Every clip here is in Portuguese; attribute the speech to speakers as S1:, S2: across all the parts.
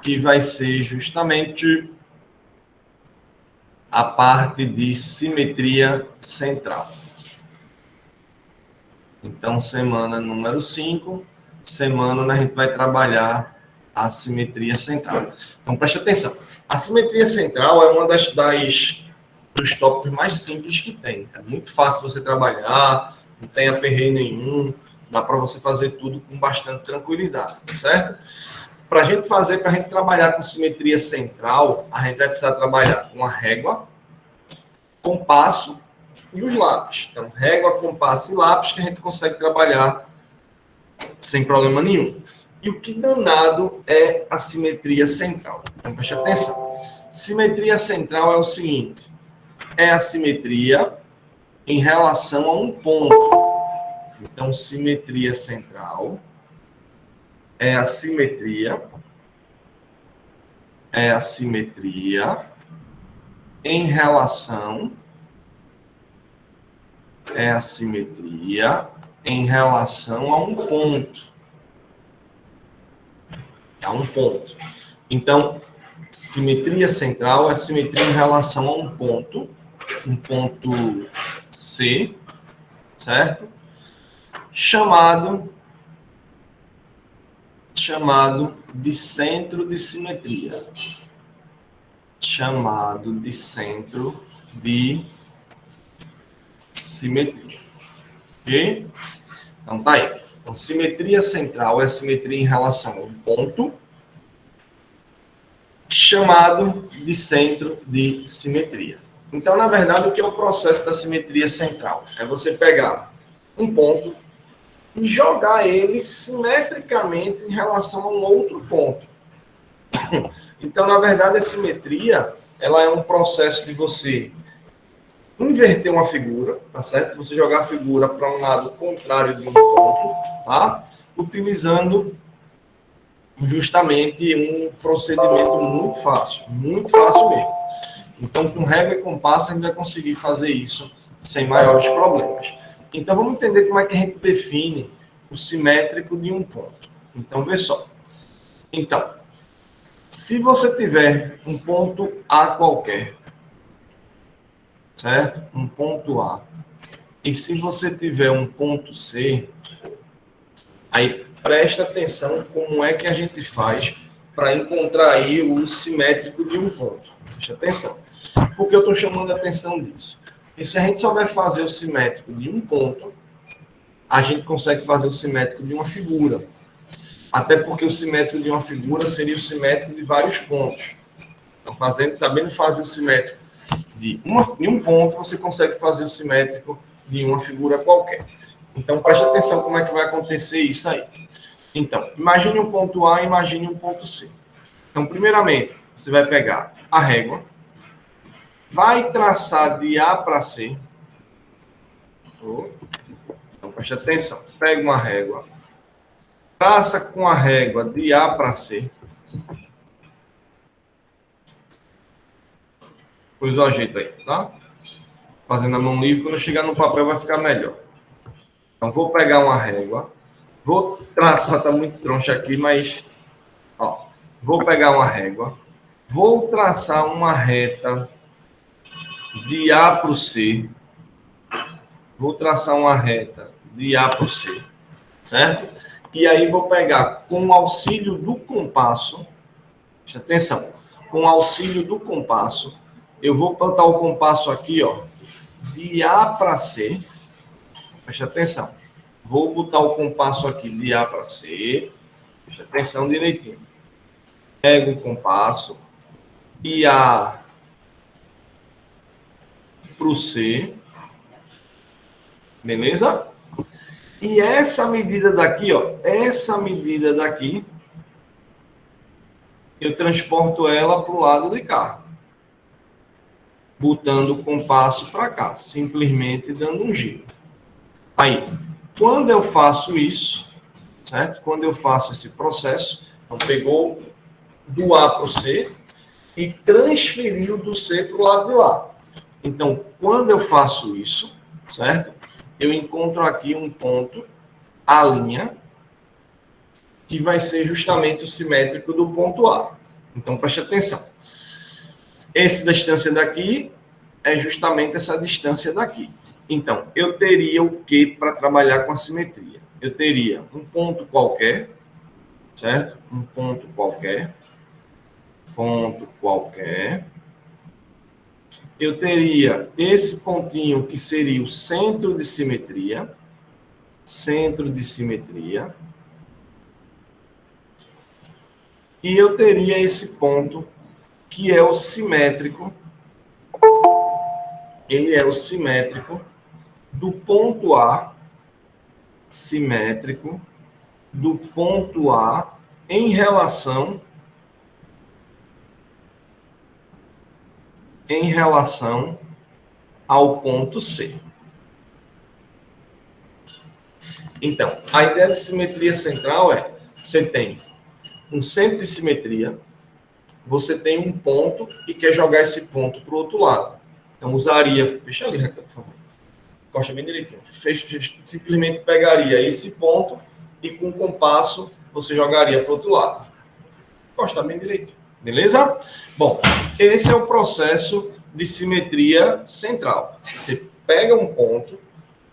S1: que vai ser justamente a parte de simetria central. Então, semana número 5, semana a gente vai trabalhar a simetria central. Então, preste atenção. A simetria central é uma dos tópicos mais simples que tem. É muito fácil você trabalhar, não tem aperreio nenhum, dá para você fazer tudo com bastante tranquilidade, certo? Para a gente trabalhar com simetria central, a gente vai precisar trabalhar com a régua, compasso e os lápis. Então, régua, compasso e lápis que a gente consegue trabalhar sem problema nenhum. E o que danado é a simetria central? Então, preste atenção. Simetria central é o seguinte: é a simetria em relação a um ponto. Então, simetria central é a simetria em relação a um ponto. A um ponto. Então, simetria central é simetria em relação a um ponto C, certo? Chamado de centro de simetria. Chamado de centro de simetria. Ok? Então, tá aí. Então, simetria central é a simetria em relação a um ponto chamado de centro de simetria. Então, na verdade, o que é o processo da simetria central? É você pegar um ponto e jogar ele simetricamente em relação a um outro ponto. Então, na verdade, a simetria, ela é um processo de você inverter uma figura, tá certo? Você jogar a figura para um lado contrário de um ponto, tá? Utilizando justamente um procedimento muito fácil mesmo. Então, com régua e compasso, a gente vai conseguir fazer isso sem maiores problemas. Então, vamos entender como é que a gente define o simétrico de um ponto. Então, vê só. Então, se você tiver um ponto A qualquer, certo? Um ponto A. E se você tiver um ponto C, aí presta atenção como é que a gente faz para encontrar aí o simétrico de um ponto. Presta atenção. Por que eu estou chamando a atenção disso? E se a gente souber fazer o simétrico de um ponto, a gente consegue fazer o simétrico de uma figura. Até porque o simétrico de uma figura seria o simétrico de vários pontos. Então, sabendo fazer o simétrico de um ponto, você consegue fazer o simétrico de uma figura qualquer. Então, preste atenção como é que vai acontecer isso aí. Então, imagine um ponto A, imagine um ponto C. Então, primeiramente, você vai pegar a régua, vai traçar de A para C. Então, preste atenção. Pega uma régua, traça com a régua de A para C. Pois o ajeito aí, tá? Fazendo a mão livre, quando chegar no papel vai ficar melhor. Então, vou pegar uma régua, vou traçar, tá muito troncha aqui, mas, ó, vou pegar uma régua, vou traçar uma reta de A para o C, vou traçar uma reta de A para o C, certo? E aí vou pegar, com o auxílio do compasso, preste atenção, com o auxílio do compasso, eu vou botar o compasso aqui, ó, de A para C, preste atenção, vou botar o compasso aqui de A para C, preste atenção direitinho, pego o compasso, de A para o C, beleza? E essa medida daqui, ó, eu transporto ela para o lado de cá, botando o compasso para cá, simplesmente dando um giro. Aí, quando eu faço isso, certo? Quando eu faço esse processo, então pegou do A para o C e transferiu do C para o lado de lá. Então, quando eu faço isso, certo? Eu encontro aqui um ponto, a linha, que vai ser justamente o simétrico do ponto A. Então, preste atenção. Essa distância daqui é justamente essa distância daqui. Então, eu teria o que para trabalhar com a simetria? Eu teria um ponto qualquer, certo? Um ponto qualquer. Eu teria esse pontinho que seria o centro de simetria. E eu teria esse ponto que é o simétrico. Ele é o simétrico do ponto A, simétrico do ponto A em relação ao ponto C. Então, a ideia de simetria central é, você tem um centro de simetria, você tem um ponto e quer jogar esse ponto para o outro lado. Então, usaria... Fecha ali, Raquel, por favor. Encosta bem direitinho. Simplesmente pegaria esse ponto e com o compasso você jogaria para o outro lado. Encosta bem direitinho. Beleza? Bom, esse é o processo de simetria central. Você pega um ponto,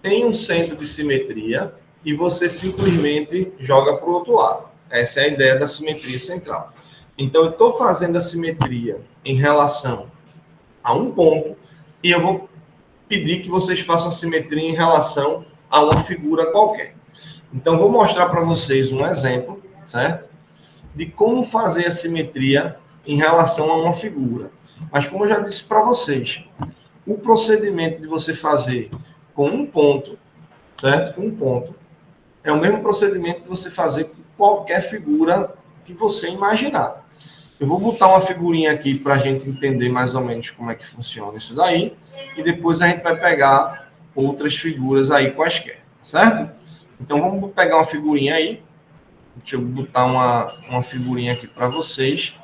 S1: tem um centro de simetria e você simplesmente joga para o outro lado. Essa é a ideia da simetria central. Então, eu estou fazendo a simetria em relação a um ponto e eu vou pedir que vocês façam a simetria em relação a uma figura qualquer. Então, vou mostrar para vocês um exemplo, certo? De como fazer a simetria em relação a uma figura. Mas, como eu já disse para vocês, o procedimento de você fazer com um ponto, certo? Com um ponto, é o mesmo procedimento de você fazer com qualquer figura que você imaginar. Eu vou botar uma figurinha aqui para a gente entender mais ou menos como é que funciona isso daí, e depois a gente vai pegar outras figuras aí quaisquer, certo? Então, vamos pegar uma figurinha aí. Deixa eu botar uma figurinha aqui para vocês,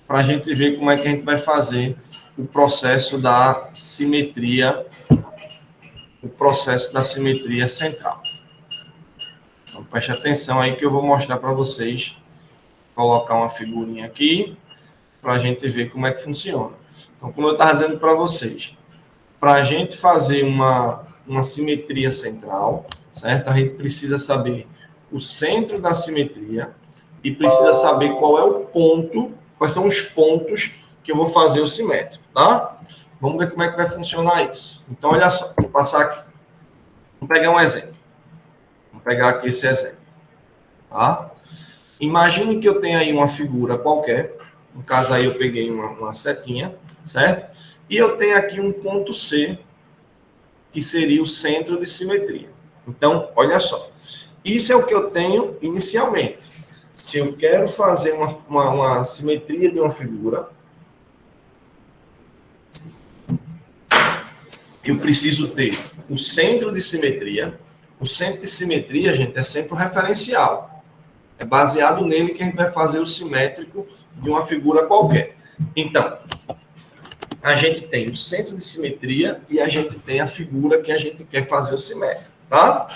S1: para a gente ver como é que a gente vai fazer o processo da simetria, central. Então, preste atenção aí que eu vou mostrar para vocês, colocar uma figurinha aqui, para a gente ver como é que funciona. Então, como eu estava dizendo para vocês, para a gente fazer uma simetria central, certo? A gente precisa saber o centro da simetria e precisa saber qual é o ponto, quais são os pontos que eu vou fazer o simétrico, tá? Vamos ver como é que vai funcionar isso. Então, olha só, vou passar aqui. Vou pegar um exemplo. Vou pegar aqui esse exemplo, tá? Imagine que eu tenho aí uma figura qualquer, no caso aí eu peguei uma setinha, certo? E eu tenho aqui um ponto C, que seria o centro de simetria. Então, olha só. Isso é o que eu tenho inicialmente. Se eu quero fazer uma simetria de uma figura, eu preciso ter o centro de simetria. O centro de simetria, gente, é sempre o referencial. É baseado nele que a gente vai fazer o simétrico de uma figura qualquer. Então, a gente tem o centro de simetria e a gente tem a figura que a gente quer fazer o simétrico, tá?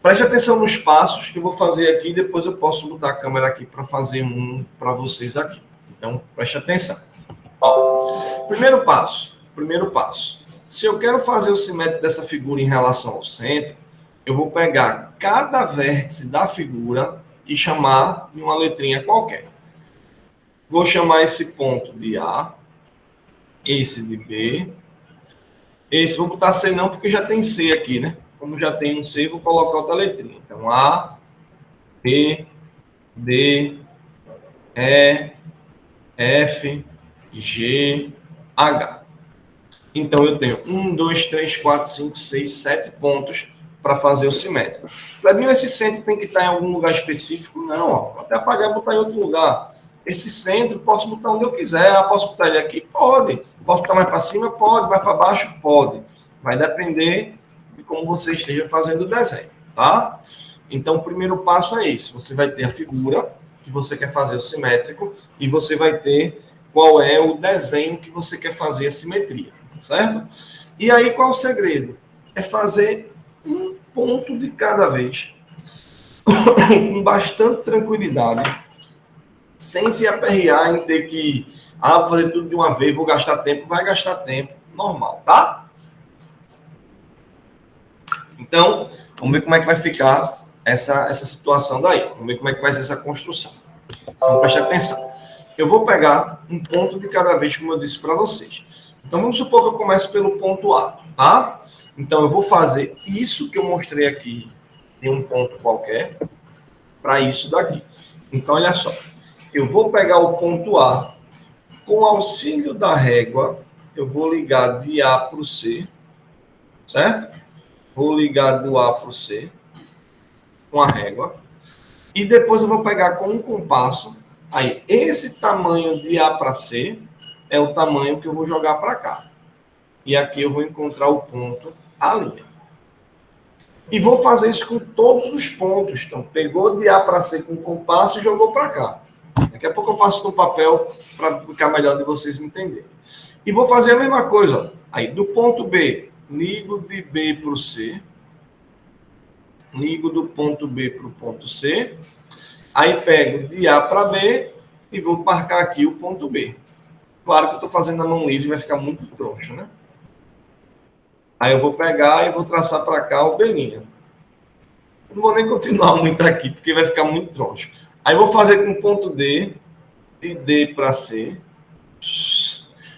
S1: Preste atenção nos passos que eu vou fazer aqui, depois eu posso botar a câmera aqui para fazer um para vocês aqui. Então, preste atenção. Ó, primeiro passo. Se eu quero fazer o simétrico dessa figura em relação ao centro, eu vou pegar cada vértice da figura e chamar de uma letrinha qualquer. Vou chamar esse ponto de A, esse de B, esse vou botar C não, porque já tem C aqui, né? Como já tem um C, vou colocar outra letrinha. Então, A, B, D, E, F, G, H. Então, eu tenho 1, 2, 3, 4, 5, 6, 7 pontos para fazer o simétrico. Clebinho, esse centro tem que estar em algum lugar específico? Não, ó, vou até apagar e botar em outro lugar. Esse centro, posso botar onde eu quiser. Posso botar ele aqui? Pode. Posso botar mais para cima? Pode. Mais para baixo? Pode. Vai depender de como você esteja fazendo o desenho, tá? Então, o primeiro passo é esse. Você vai ter a figura que você quer fazer o simétrico e você vai ter qual é o desenho que você quer fazer a simetria, certo? E aí, qual é o segredo? É fazer um ponto de cada vez. com bastante tranquilidade, sem se aperrear em ter que vou fazer tudo de uma vez, vou gastar tempo, vai gastar tempo, normal, tá? Então, vamos ver como é que vai ficar essa situação daí. Vamos ver como é que vai ser essa construção. Então, preste atenção. Eu vou pegar um ponto de cada vez, como eu disse para vocês. Então, vamos supor que eu começo pelo ponto A, tá? Então, eu vou fazer isso que eu mostrei aqui em um ponto qualquer para isso daqui. Então, olha só. Eu vou pegar o ponto A, com auxílio da régua, eu vou ligar de A para o C, certo? Vou ligar do A para o C, com a régua. E depois eu vou pegar com um compasso. Aí, esse tamanho de A para C é o tamanho que eu vou jogar para cá. E aqui eu vou encontrar o ponto A'. E vou fazer isso com todos os pontos. Então, pegou de A para C com compasso e jogou para cá. Daqui a pouco eu faço com papel para ficar melhor de vocês entenderem. E vou fazer a mesma coisa. Aí, do ponto B, ligo de B para o C. Ligo do ponto B para o ponto C. Aí, pego de A para B e vou marcar aqui o ponto B. Claro que eu estou fazendo na mão livre, vai ficar muito troncho, né? Aí eu vou pegar e vou traçar para cá o B'. Não vou nem continuar muito aqui, porque vai ficar muito troncho. Aí eu vou fazer com o ponto D, de D para C.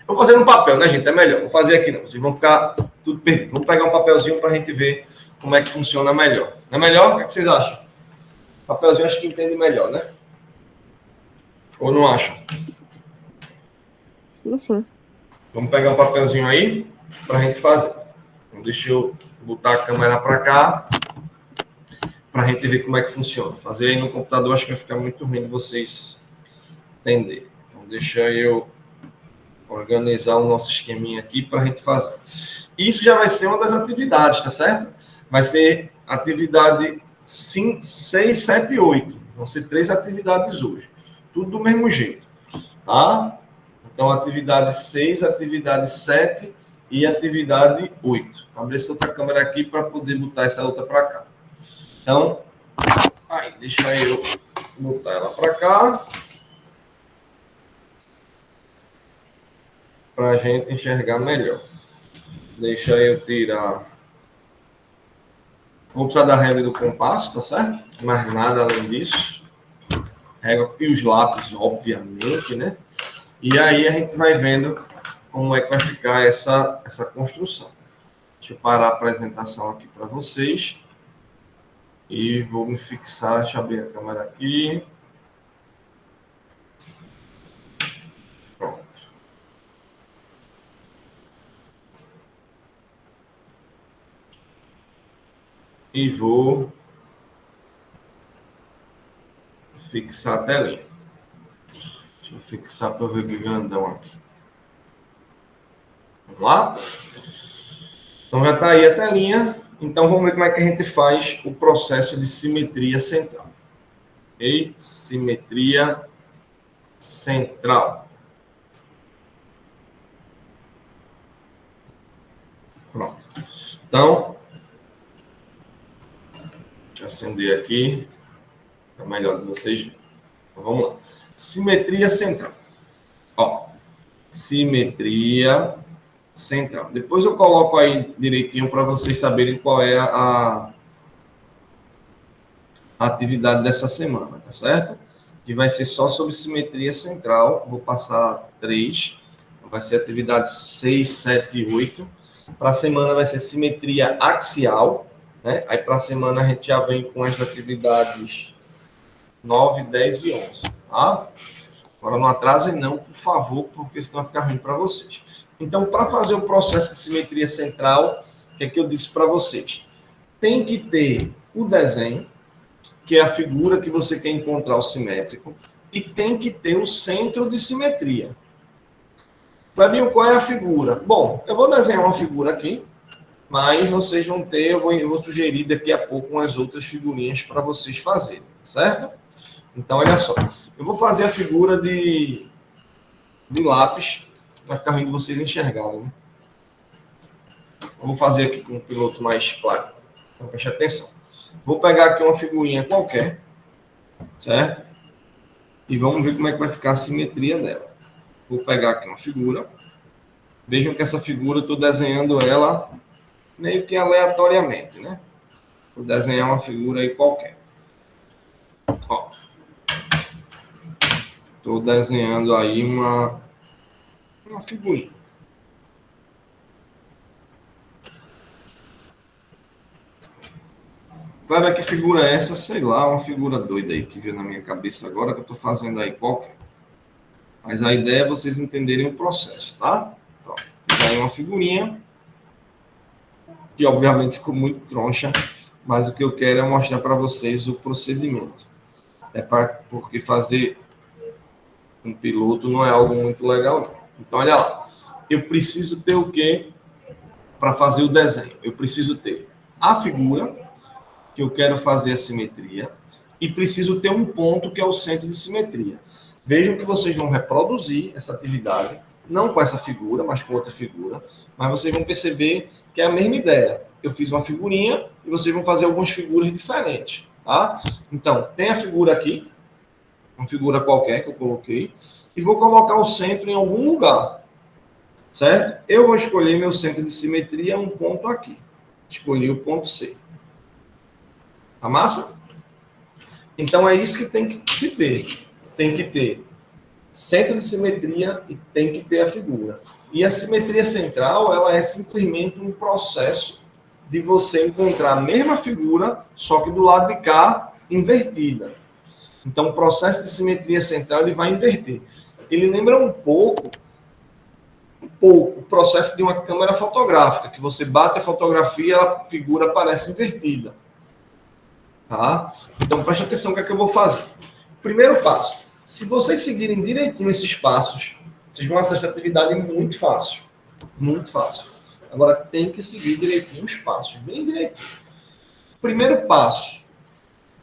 S1: Vou fazer no papel, né, gente? É melhor. Vou fazer aqui não. Vocês vão ficar tudo perdido. Vou pegar um papelzinho para a gente ver como é que funciona melhor. Não é melhor? O que vocês acham? Papelzinho acho que entende melhor, né? Ou não acham?
S2: Sim, sim.
S1: Vamos pegar um papelzinho aí para a gente fazer. Então, deixa eu botar a câmera para cá para a gente ver como é que funciona. Fazer aí no computador acho que vai ficar muito ruim de vocês entenderem. Então, deixa eu organizar o nosso esqueminha aqui para a gente fazer. Isso já vai ser uma das atividades, tá certo? Vai ser atividade 5, 6, 7 e 8. Vão ser 3 atividades hoje. Tudo do mesmo jeito, tá? Então, atividade 6, atividade 7 e atividade 8. Vou abrir essa outra câmera aqui para poder botar essa outra para cá. Então, aí, deixa eu botar ela para cá. Para a gente enxergar melhor. Deixa eu tirar. Vou precisar da régua e do compasso, tá certo? Mais nada além disso. Régua e os lápis, obviamente, né? E aí a gente vai vendo como é que vai ficar essa construção. Deixa eu parar a apresentação aqui para vocês. E vou me fixar, deixa eu abrir a câmera aqui. Pronto. E vou fixar a telinha. Deixa eu fixar para ver o grandão aqui. Vamos lá? Então já está aí a telinha. Então vamos ver como é que a gente faz o processo de simetria central. Ok? Simetria central. Pronto. Então, deixa eu acender aqui. É melhor de vocês. Então, vamos lá. Simetria central. Ó, simetria central. Depois eu coloco aí direitinho para vocês saberem qual é a atividade dessa semana, tá certo? Que vai ser só sobre simetria central. Vou passar 3. Vai ser atividade 6, 7 e 8. Para a semana vai ser simetria axial, né? Aí para a semana a gente já vem com as atividades 9, 10 e 11, tá? Agora não atrasem não, por favor, porque senão vai ficar ruim para vocês. Então, para fazer o processo de simetria central, o que é que eu disse para vocês? Tem que ter o desenho, que é a figura que você quer encontrar o simétrico, e tem que ter o centro de simetria. Fabinho, qual é a figura? Bom, eu vou desenhar uma figura aqui, mas vocês vão ter, eu vou sugerir daqui a pouco umas outras figurinhas para vocês fazerem, certo? Então, olha só. Eu vou fazer a figura de lápis, vai ficar ruim de vocês enxergarem, né? Eu vou fazer aqui com um piloto mais claro. Então, preste atenção. Vou pegar aqui uma figurinha qualquer, certo? E vamos ver como é que vai ficar a simetria dela. Vou pegar aqui uma figura. Vejam que essa figura eu estou desenhando ela meio que aleatoriamente, né? Vou desenhar uma figura aí qualquer. Ó. Estou desenhando aí uma figurinha. Vai ver que figura é essa? Sei lá, uma figura doida aí que veio na minha cabeça agora, que eu estou fazendo aí qualquer. Mas a ideia é vocês entenderem o processo, tá? Então, fiz aí uma figurinha, que obviamente ficou muito troncha, mas o que eu quero é mostrar para vocês o procedimento. Porque fazer um piloto não é algo muito legal, não. Então, olha lá. Eu preciso ter o quê para fazer o desenho? Eu preciso ter a figura, que eu quero fazer a simetria, e preciso ter um ponto que é o centro de simetria. Vejam que vocês vão reproduzir essa atividade, não com essa figura, mas com outra figura, mas vocês vão perceber que é a mesma ideia. Eu fiz uma figurinha e vocês vão fazer algumas figuras diferentes, tá? Então, tem a figura aqui, uma figura qualquer que eu coloquei, e vou colocar o centro em algum lugar, certo? Eu vou escolher meu centro de simetria, um ponto aqui. Escolhi o ponto C. Tá massa? Então, é isso que tem que se ter. Tem que ter centro de simetria e tem que ter a figura. E a simetria central, ela é simplesmente um processo de você encontrar a mesma figura, só que do lado de cá, invertida. Então, o processo de simetria central, ele vai inverter. Ele lembra um pouco o processo de uma câmera fotográfica, que você bate a fotografia, a figura aparece invertida. Tá? Então, preste atenção no que é que eu vou fazer. Primeiro passo. Se vocês seguirem direitinho esses passos, vocês vão acessar a atividade muito fácil. Muito fácil. Agora, tem que seguir direitinho os passos, bem direitinho. Primeiro passo.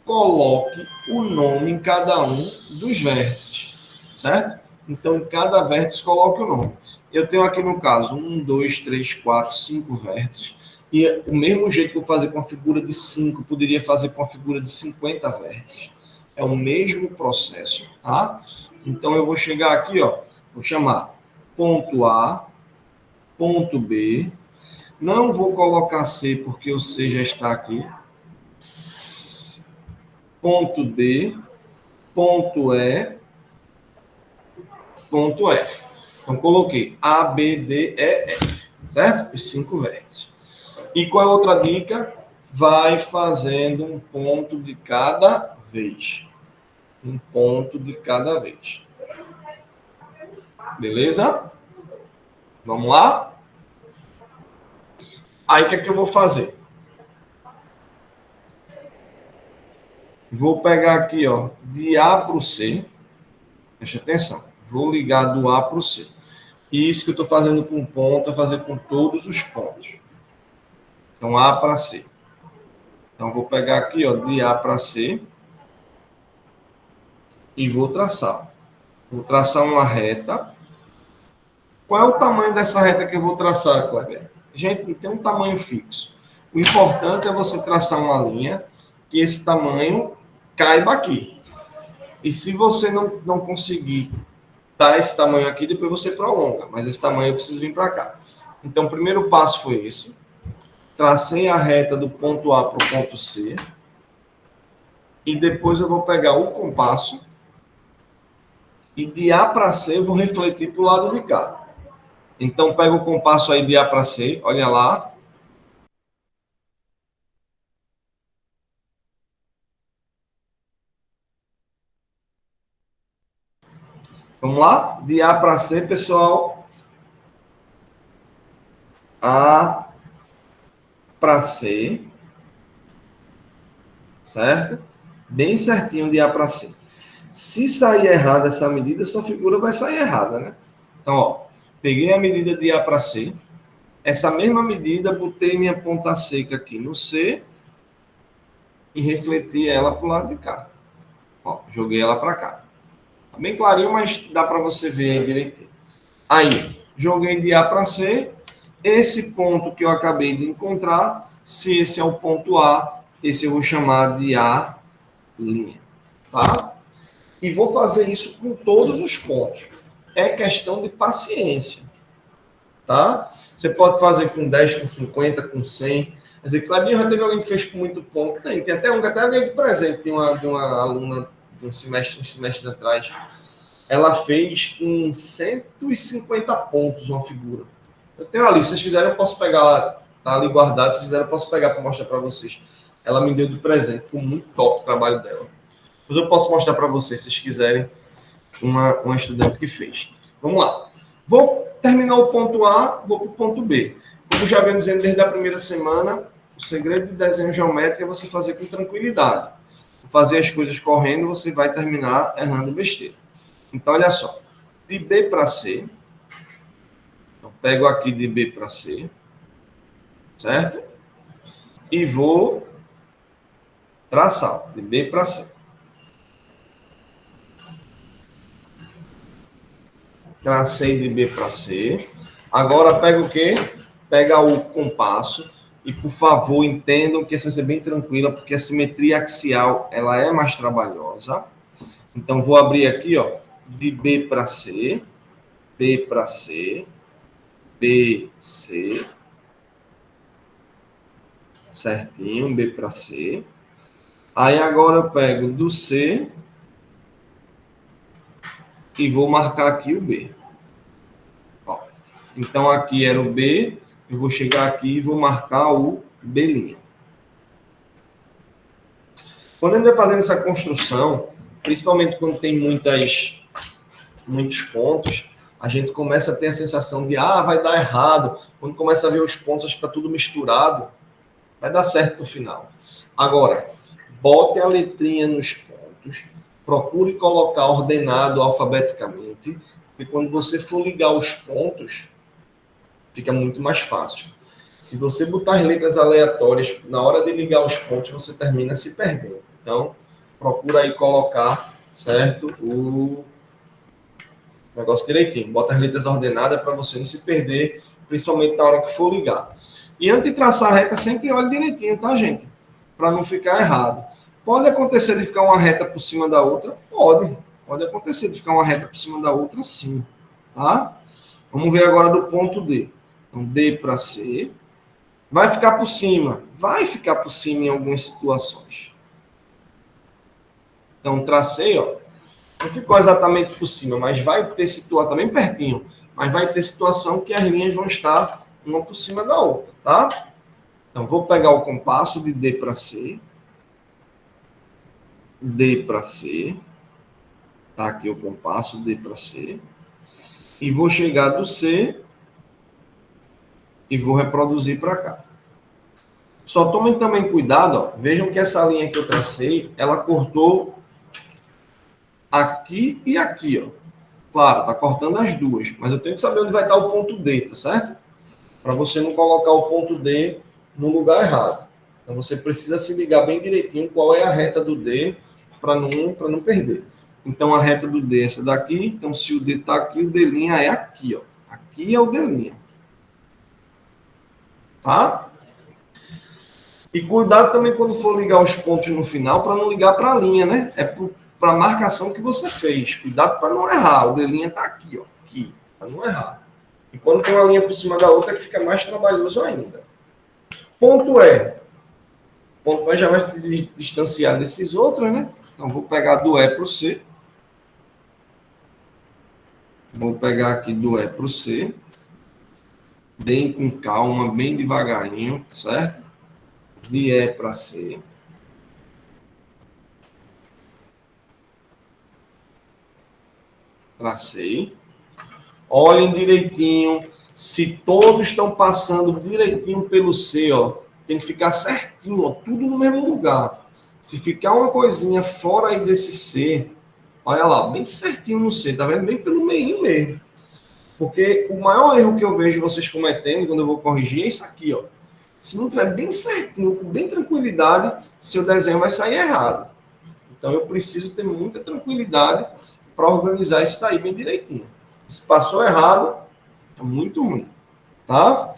S1: Coloque o nome em cada um dos vértices. Certo? Então, em cada vértice, coloque o nome. Eu tenho aqui, no caso, 1, 2, 3, 4, 5 vértices. E o mesmo jeito que eu fazer com a figura de 5, poderia fazer com a figura de 50 vértices. É o mesmo processo, tá? Então, eu vou chegar aqui, ó, vou chamar ponto A, ponto B. Não vou colocar C, porque o C já está aqui. Ponto D, ponto E, ponto F. Então, coloquei A, B, D, E, F, certo? Os 5 vértices. E qual é a outra dica? Vai fazendo um ponto de cada vez. Um ponto de cada vez. Beleza? Vamos lá? Aí, o que é que eu vou fazer? Vou pegar aqui, ó, de A para o C. Preste atenção. Vou ligar do A para o C. Isso que eu estou fazendo com ponto, é fazer com todos os pontos. Então, A para C. Então, vou pegar aqui, ó, de A para C. E vou traçar. Vou traçar uma reta. Qual é o tamanho dessa reta que eu vou traçar, Kleber? Gente, tem um tamanho fixo. O importante é você traçar uma linha que esse tamanho caiba aqui. E se você não conseguir dar esse tamanho aqui, depois você prolonga. Mas esse tamanho eu preciso vir para cá. Então, o primeiro passo foi esse. Tracei a reta do ponto A para o ponto C. E depois eu vou pegar o compasso. E de A para C eu vou refletir para o lado de cá. Então, pega o compasso aí de A para C. Olha lá. Vamos lá? De A para C, pessoal. A para C. Certo? Bem certinho de A para C. Se sair errada essa medida, sua figura vai sair errada, né? Então, ó, peguei a medida de A para C. Essa mesma medida, botei minha ponta seca aqui no C e refleti ela para o lado de cá. Ó, joguei ela para cá. Tá bem clarinho, mas dá para você ver aí direitinho. Aí, joguei de A para C. Esse ponto que eu acabei de encontrar, se esse é o ponto A, esse eu vou chamar de A', tá? E vou fazer isso com todos os pontos. É questão de paciência, tá? Você pode fazer com 10, com 50, com 100. Quer dizer, Claudinho, já teve alguém que fez com muito ponto. Tem até um que até ganhei de presente de uma aluna de uns semestres atrás. Ela fez com 150 pontos uma figura. Eu tenho ali, se vocês quiserem eu posso pegar lá, tá ali guardado, se quiserem eu posso pegar para mostrar para vocês. Ela me deu de presente, ficou muito top o trabalho dela. Mas eu posso mostrar para vocês, se vocês quiserem, uma estudante que fez. Vamos lá. Vou terminar o ponto A, vou para o ponto B. Como já vem dizendo desde a primeira semana, o segredo de desenho geométrico é você fazer com tranquilidade. Fazer as coisas correndo, você vai terminar errando besteira. Então, olha só. De B para C. Então, pego aqui de B para C. Certo? E vou traçar de B para C. Tracei de B para C. Agora pega o quê? Pega o compasso. E, por favor, entendam que essa é bem tranquila, porque a simetria axial ela é mais trabalhosa. Então, vou abrir aqui, ó, de B para C, B para C, B, C. Certinho, B para C. Aí, agora eu pego do C e vou marcar aqui o B. Ó, então, aqui era o B, eu vou chegar aqui e vou marcar o B'. Quando a gente vai fazendo essa construção, principalmente quando tem muitos pontos, a gente começa a ter a sensação de, vai dar errado. Quando começa a ver os pontos, acho que está tudo misturado, vai dar certo no final. Agora, bote a letrinha nos pontos, procure colocar ordenado alfabeticamente, porque quando você for ligar os pontos, fica muito mais fácil. Se você botar as letras aleatórias, na hora de ligar os pontos, você termina se perdendo. Então, procura aí colocar, certo, o negócio direitinho. Bota as letras ordenadas para você não se perder, principalmente na hora que for ligar. E antes de traçar a reta, sempre olhe direitinho, tá, gente? Para não ficar errado. Pode acontecer de ficar uma reta por cima da outra? Pode. Pode acontecer de ficar uma reta por cima da outra, sim. Tá? Vamos ver agora do ponto D. Então, D para C. Vai ficar por cima? Vai ficar por cima em algumas situações. Então, tracei, ó. Não ficou exatamente por cima, mas vai ter situação, tá bem pertinho, mas vai ter situação que as linhas vão estar uma por cima da outra, tá? Então, vou pegar o compasso de D para C. D para C. Tá aqui o compasso, D para C. E vou chegar do C e vou reproduzir para cá. Só tomem também cuidado, ó. Vejam que essa linha que eu tracei, ela cortou aqui e aqui, ó. Claro, tá cortando as duas, mas eu tenho que saber onde vai estar o ponto D, tá certo? Para você não colocar o ponto D no lugar errado. Então você precisa se ligar bem direitinho qual é a reta do D para não perder. Então a reta do D é essa daqui, então se o D está aqui, o D' é aqui, ó. Aqui é o D'. Tá? E cuidado também quando for ligar os pontos no final, para não ligar para a linha, né? É para a marcação que você fez. Cuidado para não errar. O D' está aqui, ó. Aqui, para não errar. E quando tem uma linha por cima da outra, que fica mais trabalhoso ainda. Ponto E. Ponto E já vai se distanciar desses outros, né? Então, vou pegar do E para o C. Vou pegar aqui do E para o C. Bem com calma, bem devagarinho, certo? De E para C. Tracei. Olhem direitinho. Se todos estão passando direitinho pelo C, ó, tem que ficar certinho, ó, tudo no mesmo lugar. Se ficar uma coisinha fora aí desse C, olha lá, bem certinho no C, tá vendo? Bem pelo meio mesmo. Porque o maior erro que eu vejo vocês cometendo quando eu vou corrigir é isso aqui, ó. Se não tiver bem certinho, com bem tranquilidade, seu desenho vai sair errado. Então eu preciso ter muita tranquilidade para organizar isso daí bem direitinho. Se passou errado, é muito ruim, tá?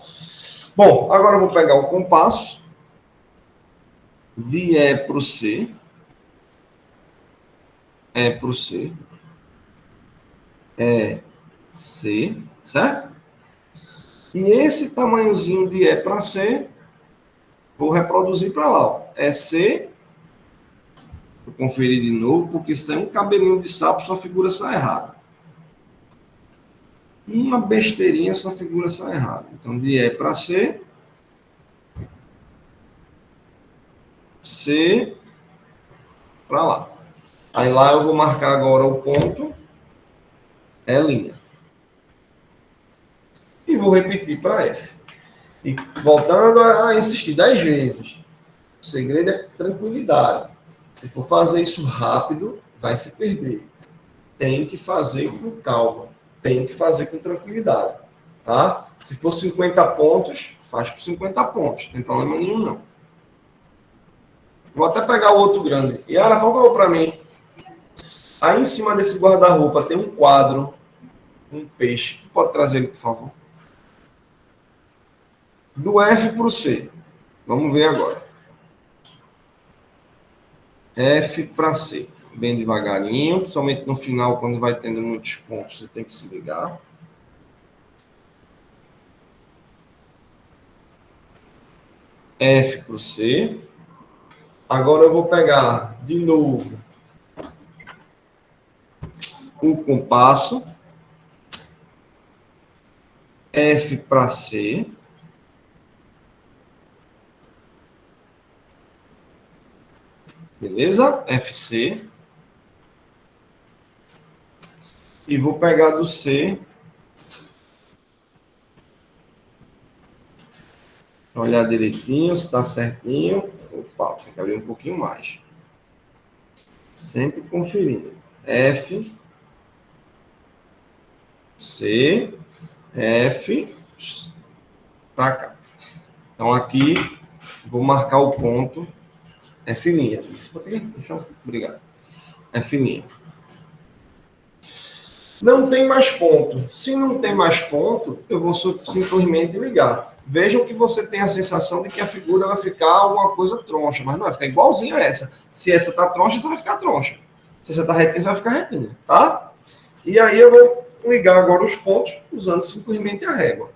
S1: Bom, agora eu vou pegar o compasso. de E para o C, E para o C, E, C, certo? E esse tamanhozinho de E para C, vou reproduzir para lá, ó. É C, vou conferir de novo, porque se tem um cabelinho de sapo, sua figura sai errada. Uma besteirinha, sua figura sai errada. Então, de E para C, C para lá. Aí lá eu vou marcar agora o ponto E'. E vou repetir para F. E voltando a insistir 10 vezes. O segredo é tranquilidade. Se for fazer isso rápido, vai se perder. Tem que fazer com calma. Tem que fazer com tranquilidade. Tá? Se for 50 pontos, faz com 50 pontos. Não tem problema nenhum, não. Vou até pegar o outro grande. E Yara, por favor, para mim. Aí em cima desse guarda-roupa tem um quadro, um peixe. Pode trazer ele, por favor? Do F para o C. Vamos ver agora. F para C. Bem devagarinho, principalmente no final, quando vai tendo muitos pontos, você tem que se ligar. F para o C. Agora eu vou pegar de novo o compasso. F para C. Beleza? FC. E vou pegar do C. Olhar direitinho, se está certinho. Opa, tem que abrir um pouquinho mais. Sempre conferindo. F. C. F. Para cá. Então aqui, vou marcar o ponto F'. Obrigado. F'. Não tem mais ponto. Se não tem mais ponto, eu vou simplesmente ligar. Vejam que você tem a sensação de que a figura vai ficar alguma coisa troncha, mas não vai ficar igualzinha a essa. Se essa tá troncha, essa vai ficar troncha. Se essa tá retinha, essa vai ficar retinha, tá? E aí eu vou ligar agora os pontos usando simplesmente a régua.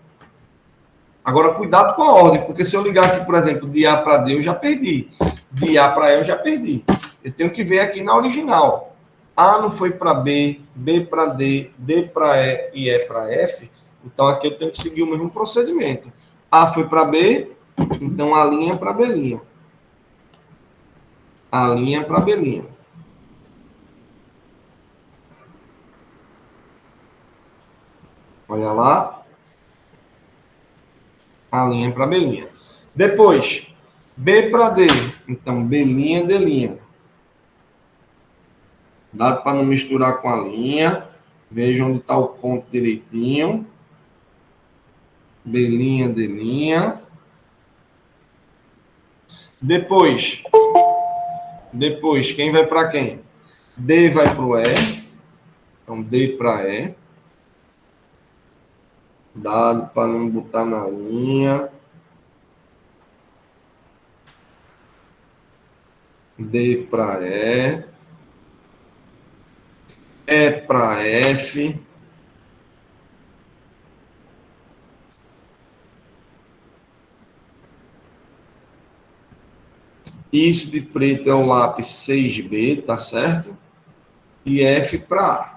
S1: Agora, cuidado com a ordem, porque se eu ligar aqui, por exemplo, de A para D, eu já perdi. De A para E, eu já perdi. Eu tenho que ver aqui na original. A não foi para B, B para D, D para E e E para F. Então, aqui eu tenho que seguir o mesmo procedimento. A foi para B, então a linha para B'. A linha para B'. Olha lá. A linha para B'. Depois, B para D. Então, B', D'. Dado para não misturar com a linha. Veja onde está o ponto direitinho. B', D'. Depois, quem vai para quem? D vai para o E. Então, D para E. Dado para não botar na linha. D para E. E para F. Isso de preto é o lápis 6B, tá certo? E F para A.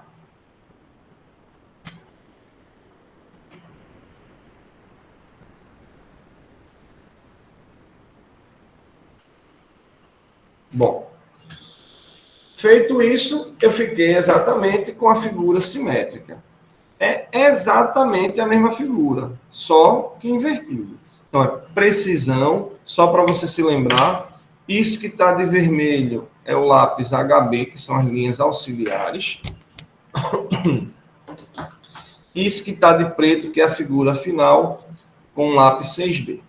S1: Bom, feito isso, eu fiquei exatamente com a figura simétrica. É exatamente a mesma figura, só que invertido. Então, é precisão, só para você se lembrar. Isso que está de vermelho é o lápis HB, que são as linhas auxiliares. Isso que está de preto, que é a figura final, com o lápis 6B.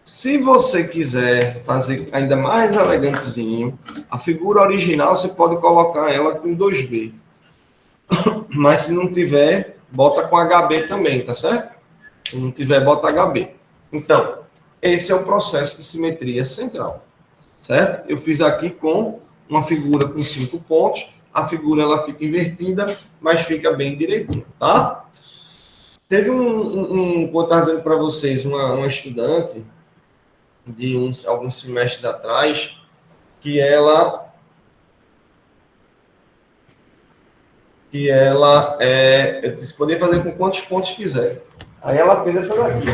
S1: Se você quiser fazer ainda mais elegantezinho, a figura original você pode colocar ela com 2B. Mas se não tiver, bota com HB também, tá certo? Se não tiver, bota HB. Então, esse é o processo de simetria central. certo? Eu fiz aqui com uma figura com 5 pontos. A figura ela fica invertida, mas fica bem direitinho, tá? Teve vou estar dizendo para vocês, uma estudante de alguns semestres atrás, que eu disse, poder fazer com quantos pontos quiser. Aí ela fez essa daqui.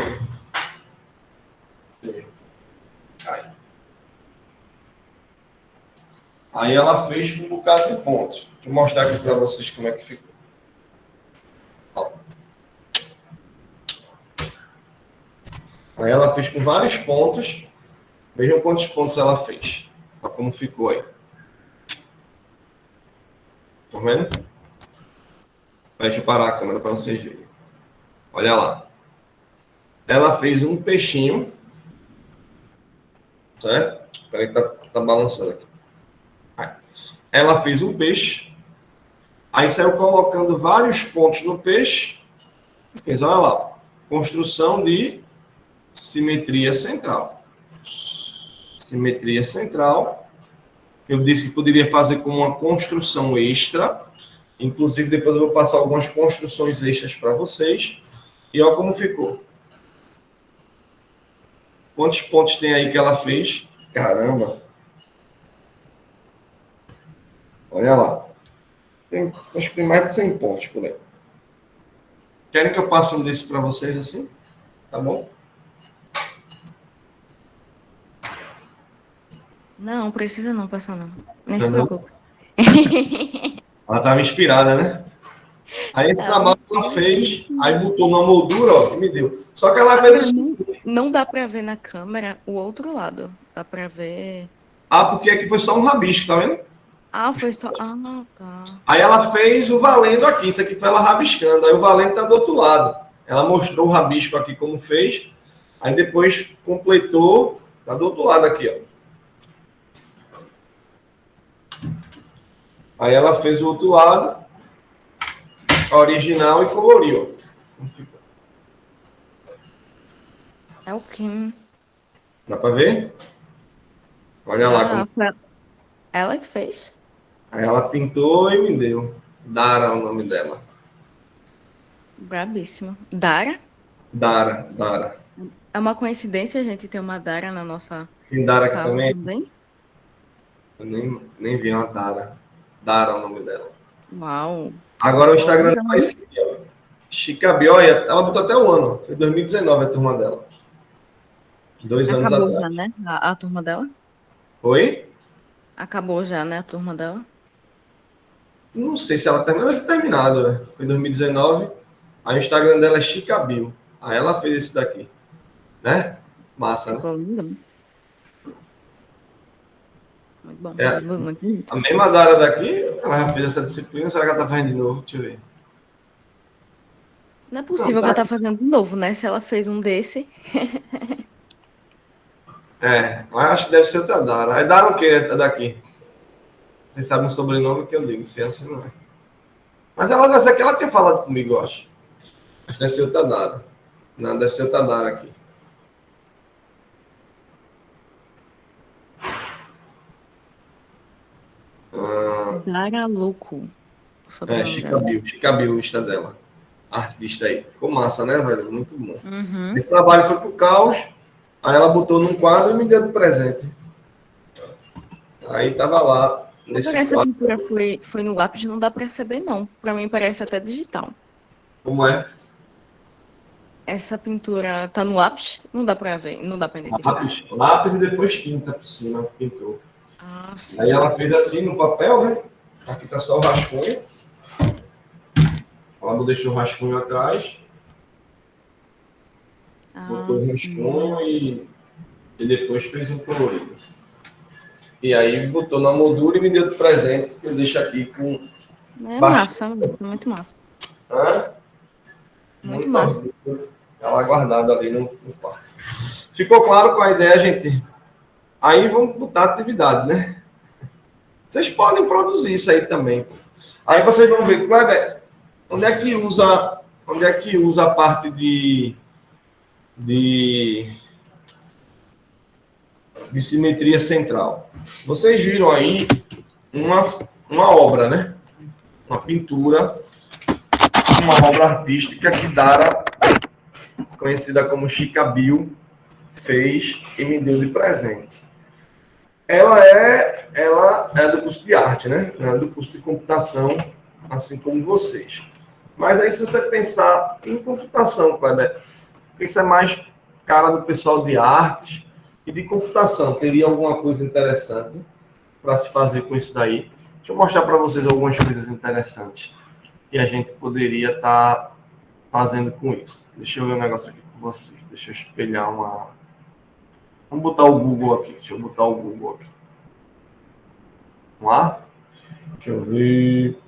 S1: Aí ela fez com um bocado de pontos. Vou mostrar aqui para vocês como é que ficou. Ó. Aí ela fez com vários pontos. Vejam quantos pontos ela fez. Olha como ficou aí. Estão vendo? Deixa eu parar a câmera para vocês verem. Olha lá. Ela fez um peixinho. Certo? Espera aí que tá balançando aqui. Aí. Ela fez um peixe. Aí saiu colocando vários pontos no peixe. E fez, olha lá. Construção de simetria central. Simetria central. Eu disse que poderia fazer com uma construção extra. Inclusive, depois eu vou passar algumas construções extras para vocês. E olha como ficou. Quantos pontos tem aí que ela fez? Caramba! Olha lá. Acho que tem mais de 100 pontos por aí. Querem que eu passe um desse para vocês assim? Tá bom?
S2: Não, precisa não passar não. Nem se preocupe.
S1: Ela estava inspirada, né? Aí esse trabalho que ela fez, aí botou uma moldura, ó, que me deu. Só que ela fez assim.
S2: Não dá para ver na câmera o outro lado. Dá para ver.
S1: Ah, porque aqui foi só um rabisco, tá vendo?
S2: Ah, foi só. Ah, tá.
S1: Aí ela fez o valendo aqui. Isso aqui foi ela rabiscando. Aí o valendo tá do outro lado. Ela mostrou o rabisco aqui como fez. Aí depois completou. Tá do outro lado aqui, ó. Aí ela fez o outro lado. Original e coloriu.
S2: É o Kim.
S1: Dá pra ver? Olha lá.
S2: Foi ela que fez?
S1: Aí ela pintou e me deu. Dara é o nome dela.
S2: Brabíssima. Dara?
S1: Dara.
S2: É uma coincidência a gente ter uma Dara na nossa
S1: Tem Dara aqui
S2: sala
S1: também? Eu nem vi uma Dara. Dara é o nome dela.
S2: Uau.
S1: Agora o Instagram dela é esse aqui, ó. Chicabioia, ela botou até o ano. Foi 2019 a turma dela. 2 anos atrás.
S2: Acabou já, né? A turma dela?
S1: Oi?
S2: Acabou já, né? A turma dela?
S1: Não sei se ela terminou. Deve ter terminado, né? Foi 2019. Aí o Instagram dela é Chicabio. Aí ela fez esse daqui. Né? Massa,
S2: Ficou
S1: né?
S2: lindo. Muito bom.
S1: É,
S2: Muito bonito.
S1: a mesma Dara daqui, ela já fez essa disciplina. Será que ela tá fazendo de novo? Deixa eu ver.
S2: Não é possível que ela tá fazendo de novo, né? Se ela fez um desse.
S1: Mas acho que deve ser outra Dara. Aí Dara o quê? É daqui. Vocês sabem o sobrenome que eu digo, se é assim não é. Mas essa aqui ela tinha falado comigo, eu acho. Acho que deve ser outra Dara. Não, deve ser outra Dara aqui.
S2: Dara Luco.
S1: Chicabio, o Insta dela. Artista aí. Ficou massa, né, velho? Muito bom.
S2: Uhum.
S1: Esse trabalho foi pro caos. Aí ela botou num quadro e me deu de presente. Aí tava lá. Nesse
S2: Essa
S1: quadro.
S2: pintura foi no lápis, não dá pra saber, não. Pra mim parece até digital.
S1: Como é?
S2: Essa pintura tá no lápis? Não dá pra ver, não dá pra identificar.
S1: Lápis e depois tinta por cima, pintou.
S2: Ah, sim.
S1: Aí ela fez assim no papel, né? Aqui tá só o rascunho. Ela deixou o rascunho atrás. Botou o rascunho e depois fez um colorido. E aí botou na moldura e me deu de presente, que eu deixo aqui com...
S2: É massa, muito massa. Muito massa.
S1: Ela guardada ali no quarto. Ficou claro com a ideia, gente? Aí vamos botar atividade, né? Vocês podem produzir isso aí também. Aí vocês vão ver, Kleber, onde é que usa a parte de de simetria central. Vocês viram aí uma obra, né? Uma pintura, uma obra artística que Dara, conhecida como Chica Bill, fez e me deu de presente. Ela é do curso de arte, né? Ela é do curso de computação, assim como vocês. Mas aí, se você pensar em computação, Kleber, isso é mais cara do pessoal de artes e de computação. Teria alguma coisa interessante para se fazer com isso daí? Deixa eu mostrar para vocês algumas coisas interessantes que a gente poderia estar fazendo com isso. Deixa eu ver um negócio aqui com vocês. Deixa eu espelhar uma... Vamos botar o Google aqui. Deixa eu botar o Google aqui. Vamos lá? Deixa eu ver...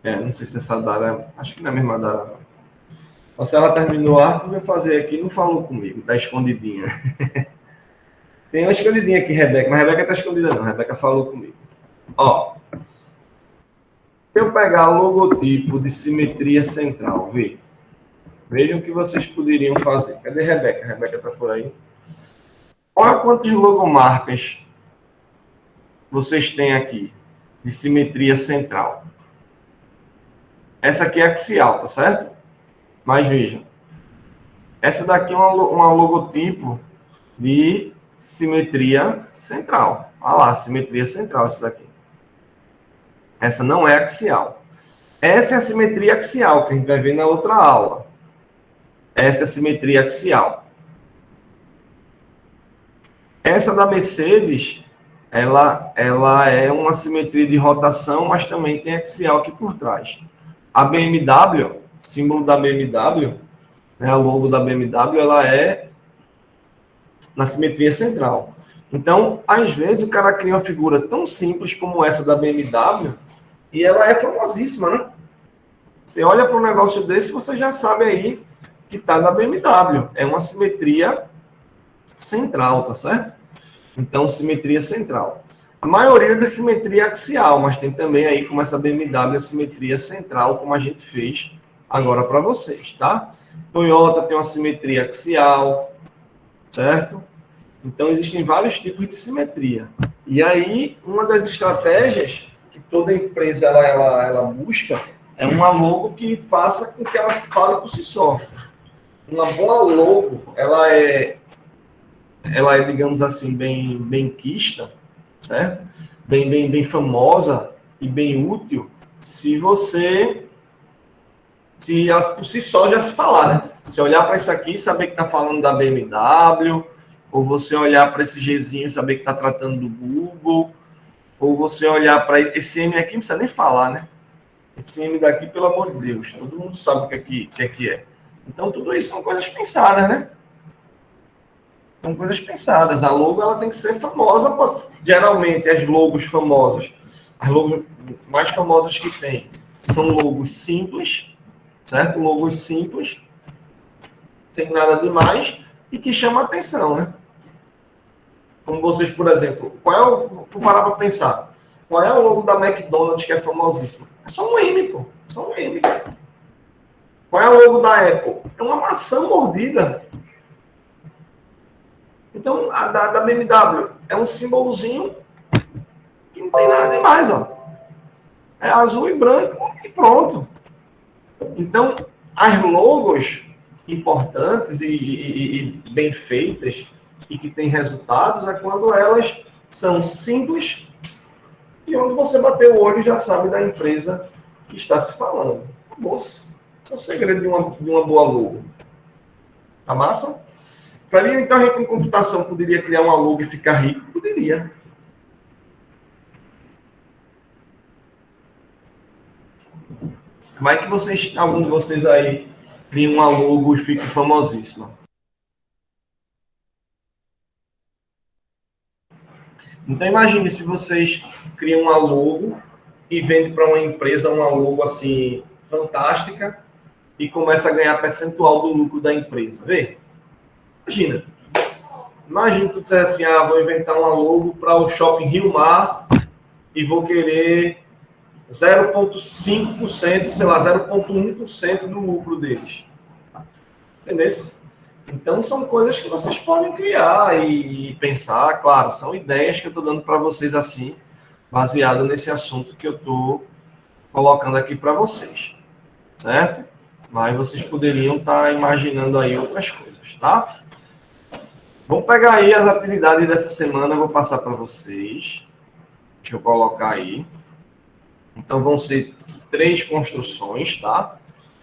S1: não sei se essa Dara... Acho que não é a mesma Dara, não. Mas se ela terminou a arte, vai fazer aqui, não falou comigo, tá escondidinha. Tem uma escondidinha aqui, Rebeca, mas a Rebeca tá escondida não, a Rebeca falou comigo. Ó, se eu pegar o logotipo de simetria central, vejam o que vocês poderiam fazer. Cadê a Rebeca? A Rebeca tá por aí. Olha quantas logomarcas vocês têm aqui de simetria central. Essa aqui é axial, tá certo? Mas vejam, essa daqui é uma logotipo de simetria central. Olha lá, simetria central essa daqui. Essa não é axial. Essa é a simetria axial, que a gente vai ver na outra aula. Essa é a simetria axial. Essa da Mercedes, ela é uma simetria de rotação, mas também tem axial aqui por trás. A BMW, símbolo da BMW, né, o logo da BMW, ela é na simetria central. Então, às vezes, o cara cria uma figura tão simples como essa da BMW e ela é famosíssima, né? Você olha para um negócio desse, você já sabe aí que está na BMW. É uma simetria central, tá certo? Então, simetria central. A maioria da simetria axial, mas tem também aí, como essa BMW, a simetria central, como a gente fez agora para vocês, tá? Toyota tem uma simetria axial, certo? Então, existem vários tipos de simetria. E aí, uma das estratégias que toda empresa ela busca é uma logo que faça com que ela fale por si só. Uma boa logo, ela é, digamos assim, bem quista, certo? Bem famosa e bem útil, se ela por si só já se falar, né? Se olhar para isso aqui e saber que está falando da BMW, ou você olhar para esse Gzinho e saber que está tratando do Google, ou você olhar para esse M aqui, não precisa nem falar, né? Esse M daqui, pelo amor de Deus, todo mundo sabe o que é. Então, tudo isso são coisas pensadas, né? São coisas pensadas. A logo, ela tem que ser famosa. Geralmente, as logos famosas, as logos mais famosas que tem, são logos simples, certo? Logos simples, sem nada demais, e que chamam a atenção, né? Como vocês, por exemplo, vou parar para pensar, qual é o logo da McDonald's que é famosíssimo? É só um M, pô. Só um M. Qual é o logo da Apple? É uma maçã mordida. Então, a da BMW é um símbolozinho que não tem nada demais, ó. É azul e branco e pronto. Então, as logos importantes e bem feitas e que têm resultados é quando elas são simples e onde você bater o olho já sabe da empresa que está se falando. Moça, esse é o segredo de uma boa logo. Tá massa? Clarinha, então a gente em computação poderia criar uma logo e ficar rico? Poderia. Vai que algum de vocês aí cria uma logo e fique famosíssima. Então imagine se vocês criam uma logo e vendem para uma empresa uma logo assim fantástica e começa a ganhar percentual do lucro da empresa. Vê? Imagina tu dizer assim, vou inventar uma logo para o Shopping Rio Mar e vou querer 0,5%, sei lá, 0,1% do lucro deles. Entendeu? Então, são coisas que vocês podem criar e pensar. Claro, são ideias que eu estou dando para vocês assim, baseado nesse assunto que eu estou colocando aqui para vocês, certo? Mas vocês poderiam estar imaginando aí outras coisas, tá? Vamos pegar aí as atividades dessa semana, eu vou passar para vocês. Deixa eu colocar aí. Então, vão ser 3 construções, tá?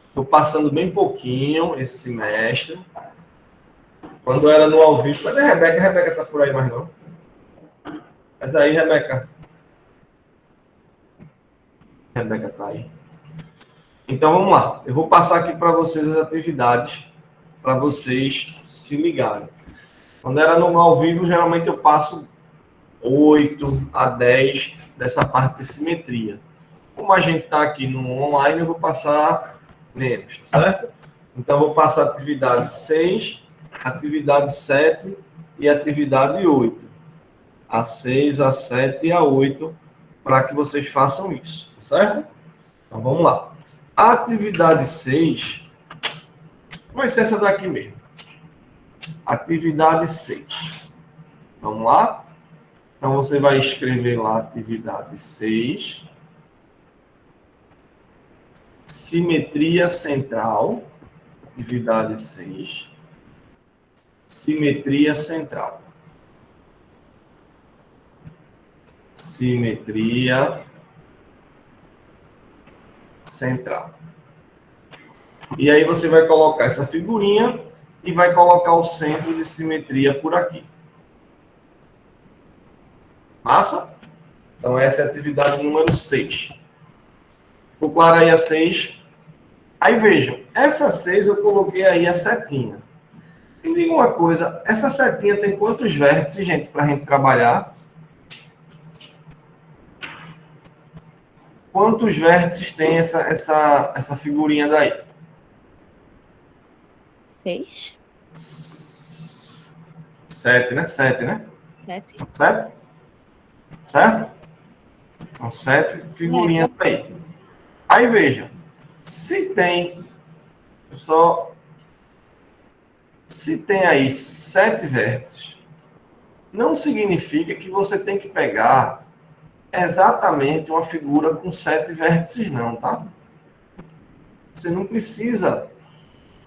S1: Estou passando bem pouquinho esse semestre. Quando era no ao vivo... Cadê a Rebeca? A Rebeca tá por aí mais não? Mas aí, Rebeca. A Rebeca tá aí. Então, vamos lá. Eu vou passar aqui para vocês as atividades, para vocês se ligarem. Quando era no ao vivo, geralmente eu passo 8 a 10 dessa parte de simetria. Como a gente está aqui no online, eu vou passar menos, certo? Então, eu vou passar atividade 6, atividade 7 e atividade 8. A 6, a 7 e a 8, para que vocês façam isso, certo? Então, vamos lá. A atividade 6 vai ser essa daqui mesmo. Atividade 6. Vamos lá? Então, você vai escrever lá atividade 6. Simetria central. Atividade 6. Simetria central. Simetria central. E aí você vai colocar essa figurinha e vai colocar o centro de simetria por aqui. Massa? Então essa é a atividade número 6. Ficou claro aí a 6? Aí vejam, essa 6 eu coloquei aí a setinha. Me diga uma coisa, essa setinha tem quantos vértices, gente, para a gente trabalhar? Quantos vértices tem essa figurinha daí?
S2: 6.
S1: 7, né? 7, né?
S2: 7.
S1: 7? Certo? São 7 figurinhas aí. Aí veja, se tem aí 7 vértices, não significa que você tem que pegar exatamente uma figura com 7 vértices, não, tá? Você não precisa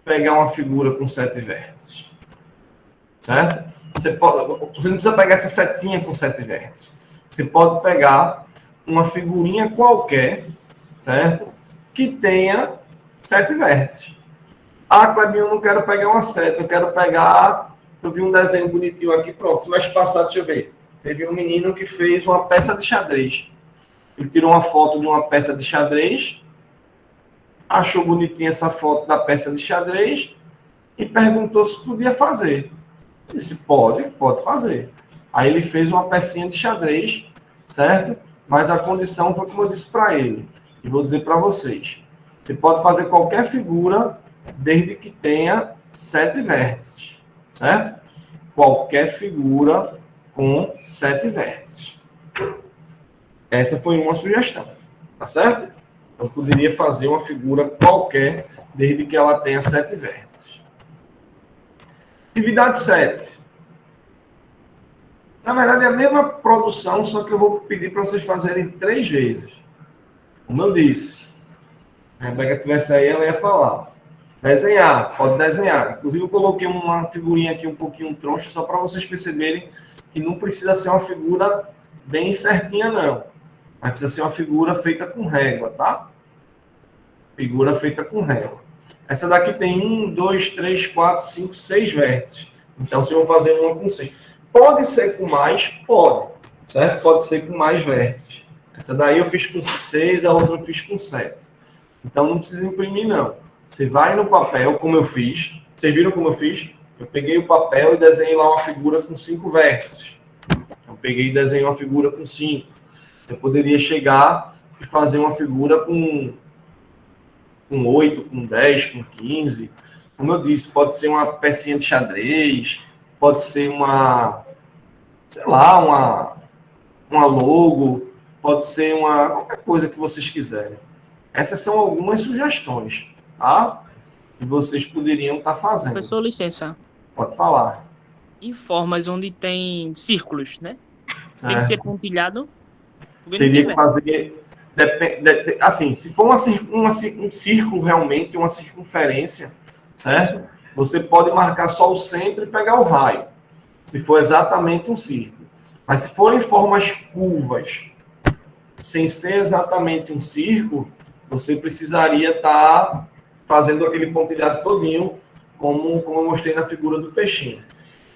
S1: pegar uma figura com 7 vértices, certo? Você não precisa pegar essa setinha com 7 vértices. Você pode pegar uma figurinha qualquer, certo? Que tenha 7 vértices. Ah, Clebinho, eu não quero pegar uma seta, eu quero pegar... Eu vi um desenho bonitinho aqui, pronto. Mas passado, deixa eu ver. Teve um menino que fez uma peça de xadrez. Ele tirou uma foto de uma peça de xadrez, achou bonitinha essa foto da peça de xadrez e perguntou se podia fazer. Eu disse, pode fazer. Aí ele fez uma pecinha de xadrez, certo? Mas a condição foi como eu disse para ele. E vou dizer para vocês. Você pode fazer qualquer figura desde que tenha 7 vértices, certo? Qualquer figura com 7 vértices. Essa foi uma sugestão, tá certo? Eu poderia fazer uma figura qualquer desde que ela tenha 7 vértices. Atividade 7. Na verdade, é a mesma produção, só que eu vou pedir para vocês fazerem 3 vezes. Como eu disse, a Rebeca tivesse aí, ela ia falar. Desenhar, pode desenhar. Inclusive, eu coloquei uma figurinha aqui um pouquinho troncha, só para vocês perceberem que não precisa ser uma figura bem certinha, não. Mas precisa ser uma figura feita com régua, tá? Figura feita com régua. Essa daqui tem 1, 2, 3, 4, 5, 6 vértices. Então, vocês vão fazer uma com 6. Pode ser com mais? Pode. Certo? Pode ser com mais vértices. Essa daí eu fiz com 6, a outra eu fiz com 7. Então, não precisa imprimir, não. Você vai no papel, como eu fiz. Vocês viram como eu fiz? Eu peguei o papel e desenhei lá uma figura com 5 vértices. Eu peguei e desenhei uma figura com 5. Você poderia chegar e fazer uma figura com 8, com 10, com 15. Como eu disse, pode ser uma pecinha de xadrez, pode ser uma, sei lá, uma logo, pode ser qualquer coisa que vocês quiserem. Essas são algumas sugestões, tá? Que vocês poderiam estar fazendo.
S3: Professor, licença.
S1: Pode falar.
S3: Em formas onde tem círculos, né? Tem que
S1: É.
S3: ser pontilhado.
S1: Teria que fazer... assim, se for um círculo realmente, uma circunferência, certo? Você pode marcar só o centro e pegar o raio. Se for exatamente um círculo. Mas se forem formas curvas, sem ser exatamente um círculo, você precisaria estar fazendo aquele pontilhado todinho, como eu mostrei na figura do peixinho.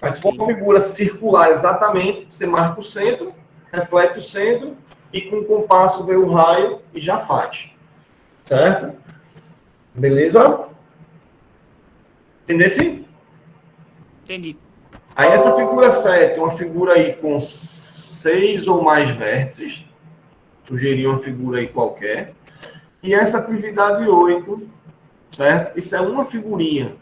S1: Mas se for uma figura circular exatamente, você marca o centro, reflete o centro, e com o compasso vê o raio e já faz. Certo? Beleza? Entendeu sim?
S3: Entendi.
S1: Aí essa figura 7, uma figura aí com 6 ou mais vértices, sugerir uma figura aí qualquer. E essa atividade 8, certo? Isso é uma figurinha.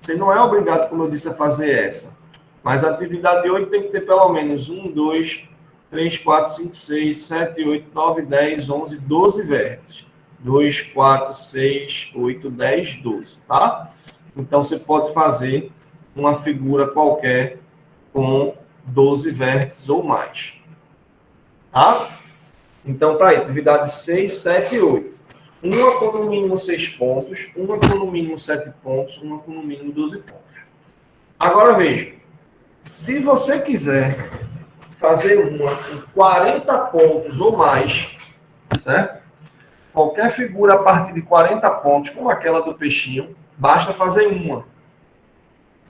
S1: Você não é obrigado, como eu disse, a fazer essa. Mas a atividade 8 tem que ter pelo menos 1, 2, 3, 4, 5, 6, 7, 8, 9, 10, 11, 12 vértices. 2, 4, 6, 8, 10, 12, tá? Então, você pode fazer uma figura qualquer com 12 vértices ou mais. Tá? Então, tá aí. Atividade 6, 7 e 8. Uma com no mínimo 6 pontos, uma com no mínimo 7 pontos, uma com no mínimo 12 pontos. Agora, veja. Se você quiser fazer uma com 40 pontos ou mais, certo? Qualquer figura a partir de 40 pontos, como aquela do peixinho, basta fazer uma.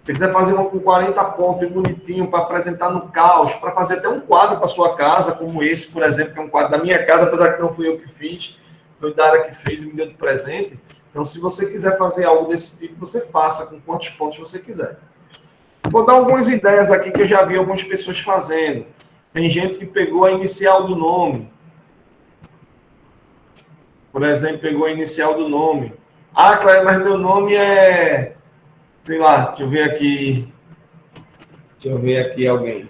S1: Se você quiser fazer uma com 40 pontos, bonitinho, para apresentar no caos, para fazer até um quadro para sua casa, como esse, por exemplo, que é um quadro da minha casa, apesar que não fui eu que fiz, foi Dara que fez e me deu de presente. Então, se você quiser fazer algo desse tipo, você faça com quantos pontos você quiser. Vou dar algumas ideias aqui que eu já vi algumas pessoas fazendo. Tem gente que pegou a inicial do nome. Por exemplo, pegou a inicial do nome. Ah, Cléber, mas meu nome é... Sei lá, deixa eu ver aqui. Deixa eu ver aqui alguém.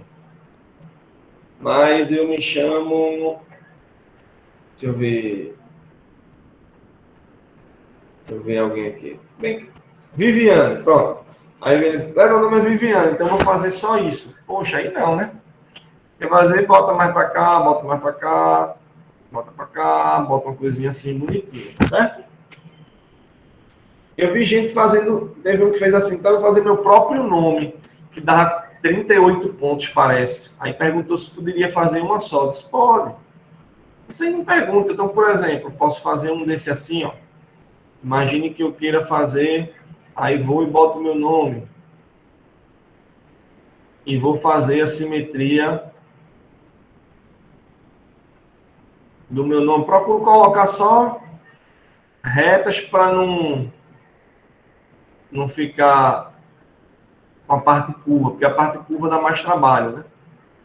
S1: Mas eu me chamo... Deixa eu ver... Deixa eu ver alguém aqui. Bem, Viviane, pronto. Aí ele meu nome é Viviane, então eu vou fazer só isso. Poxa, aí não, né? Você vai fazer, bota mais para cá, bota mais para cá, bota para cá, bota uma coisinha assim bonitinha, certo? Eu vi gente fazendo, teve um que fez assim, então eu vou fazer meu próprio nome, que dá 38 pontos, parece. Aí perguntou se poderia fazer uma só. Eu disse, pode. Você não pergunta. Então, por exemplo, eu posso fazer um desse assim, ó. Imagine que eu queira fazer, aí vou e boto o meu nome. E vou fazer a simetria do meu nome. Procuro colocar só retas para não ficar com a parte curva, porque a parte curva dá mais trabalho, né?